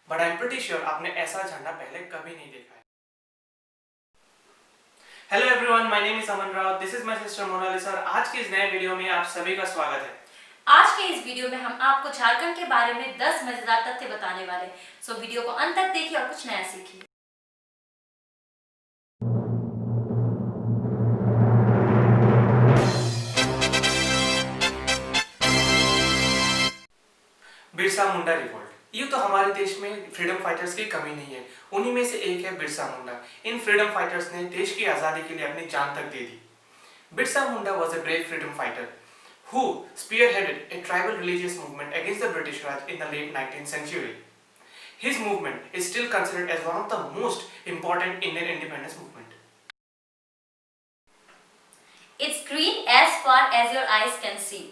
But I am pretty sure आपने ऐसा झंडा पहले कभी नहीं देखा है। Hello everyone, my name is Aman Rao, this is my sister Monalisa और आज के इस नए वीडियो में आप सभी का स्वागत है। आज के इस वीडियो में हम आपको झारखंड के बारे में 10 मजेदार तथ्य बताने वाले हैं। सो वीडियो को अंत तक देखिए और कुछ नया सीखिए। बिरसा मुंडा रिवोल्ट, ये तो हमारे देश में फ्रीडम फाइटर्स की कमी नहीं है। उन्हीं में से एक है बिरसा मुंडा। इन फ्रीडम फाइटर्स ने देश की आजादी के लिए अपनी जान तक दे दी। Birsa Munda was a brave freedom fighter who spearheaded a tribal religious movement against the British Raj in the late 19th century. His movement is still considered as one of the most important Indian independence movement. It's green as far as your eyes can see.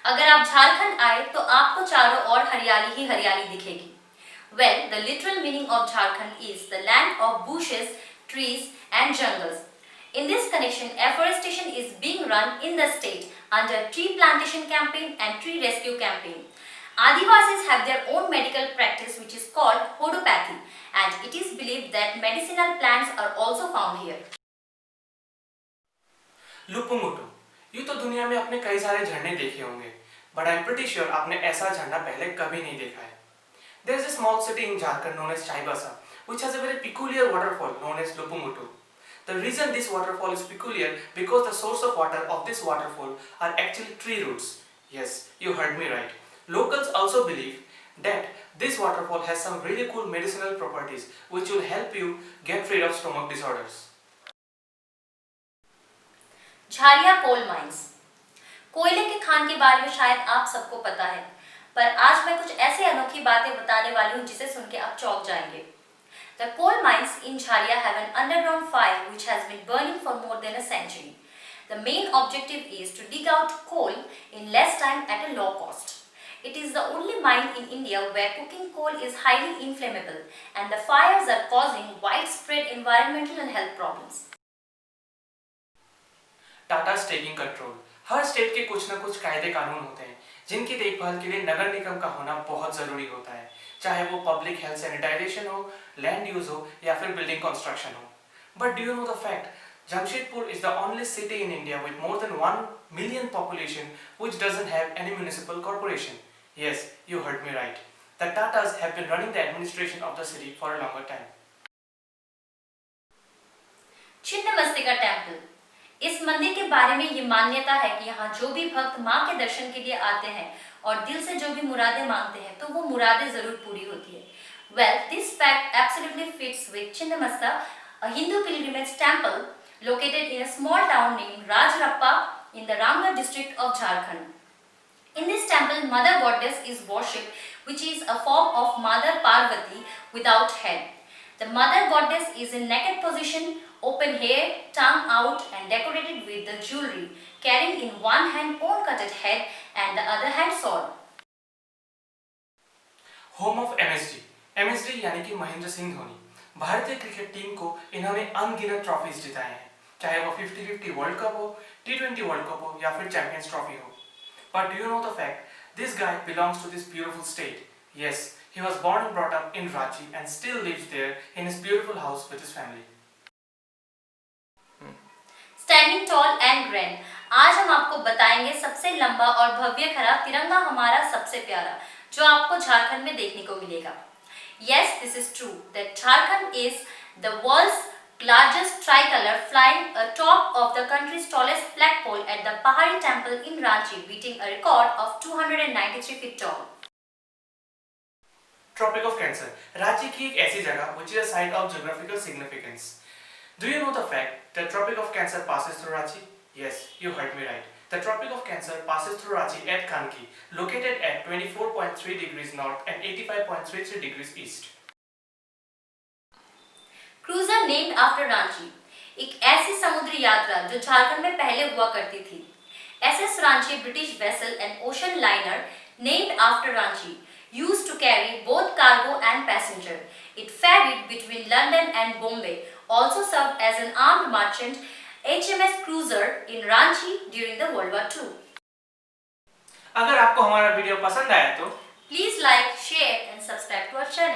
अगर आप झारखंड आए तो आपको चारों ओर हरियाली ही हरियाली दिखेगी। Well, the literal meaning of Jharkhand is the land of bushes, trees and jungles. In this connection, afforestation is being run in the state under tree plantation campaign and tree rescue campaign. Adivasis have their own medical practice which is called hodopathy, and it is believed that medicinal plants are also found here. Lupungutu, यूं तो दुनिया में अपने कई सारे झंडे देखे होंगे, but I am pretty sure आपने ऐसा झंडा पहले कभी नहीं देखा है। There is a small city in Jharkhand known as Chaibasa, which has a very peculiar waterfall known as Lupungutu. The reason this waterfall is peculiar because the source of water of this waterfall are actually tree roots. Yes, you heard me right. Locals also believe that this waterfall has some really cool medicinal properties which will help you get rid of stomach disorders. Jharia coal mines. कोयले के खान के बारे में शायद आप सबको पता है, पर आज मैं कुछ ऐसे अनोखी बातें बताने वाली हूँ जिसे सुन के आप चौंक जाएंगे। The coal mines in Jharia have an underground fire which has been burning for more than a century. The main objective is to dig out coal in less time at a low cost. It is the only mine in India where cooking coal is highly inflammable and the fires are causing widespread environmental and health problems. Tata taking control. Her state के कुछ ना कुछ कायदे कानून होते हैं जिनकी देखभाल के लिए नगर निगम का होना बहुत जरूरी होता है, चाहे वो पब्लिक हेल्थ सैनिटाइजेशन हो, लैंड यूज हो या फिर बिल्डिंग कंस्ट्रक्शन हो। But do you know the fact Jamshedpur is the only city in India with more than 1 million population which doesn't have any municipal corporation. Yes, you heard me right. The Tatas have been running the administration of the city for a longer time. Chhinnamastika temple. इस मंदिर के बारे में ये मान्यता है कि यहाँ जो भी भक्त माँ के दर्शन के लिए आते हैं और दिल से जो भी मुरादें मांगते हैं तो वो मुरादें जरूर पूरी होती है। Well, this fact absolutely fits with Chinnamasta, a Hindu pilgrimage temple located in a small town named Rajrappa in the Ramgarh district of Jharkhand. In this temple, Mother Goddess is worshipped, which is a form of Mother Parvati without head. The Mother Goddess is in naked position, open hair, tongue out and decorated with the jewelry, carrying in one hand bone cutted head and the other hand sword. Home of MSD. MSD यानी कि महेंद्र सिंह धोनी। भारतीय cricket team को इन्होंने अनगिनत trophies जिताए हैं, चाहे वो 50-50 world cup हो, T20 वर्ल्ड कप हो या फिर चैंपियंस ट्रॉफी हो। But do you know the fact this guy belongs to this beautiful state? Yes, he was born and brought up in Ranchi and still lives there in his beautiful house with his family. Standing tall and grand, आज हम आपको बताएंगे सबसे लंबा और भव्य खड़ा तिरंगा हमारा सबसे प्यारा, जो आपको झारखंड में देखने को मिलेगा। Yes, this is true that Jharkhand is the world's largest tricolor flying atop of the country's tallest flagpole at the Pahari Temple in Ranchi, beating a record of 293 feet tall. Tropic of cancer, Ranchi की एक ऐसी जगह which is a site of geographical significance. Do you know the fact that Tropic of Cancer passes through Ranchi? Yes, you heard me right. The Tropic of Cancer passes through Ranchi at Kanki, located at 24.3 degrees north and 85.33 degrees east. Cruiser named after Ranchi, एक ऐसी समुद्री यात्रा जो झारखंड में पहले हुआ करती थी। SS Ranchi British vessel and ocean liner named after Ranchi used to carry both cargo and passenger. It ferried between London and Bombay, also served as an armed merchant HMS Cruiser in Ranchi during the World War II. अगर आपको हमारा video पसंद आया तो please like, share and subscribe to our channel.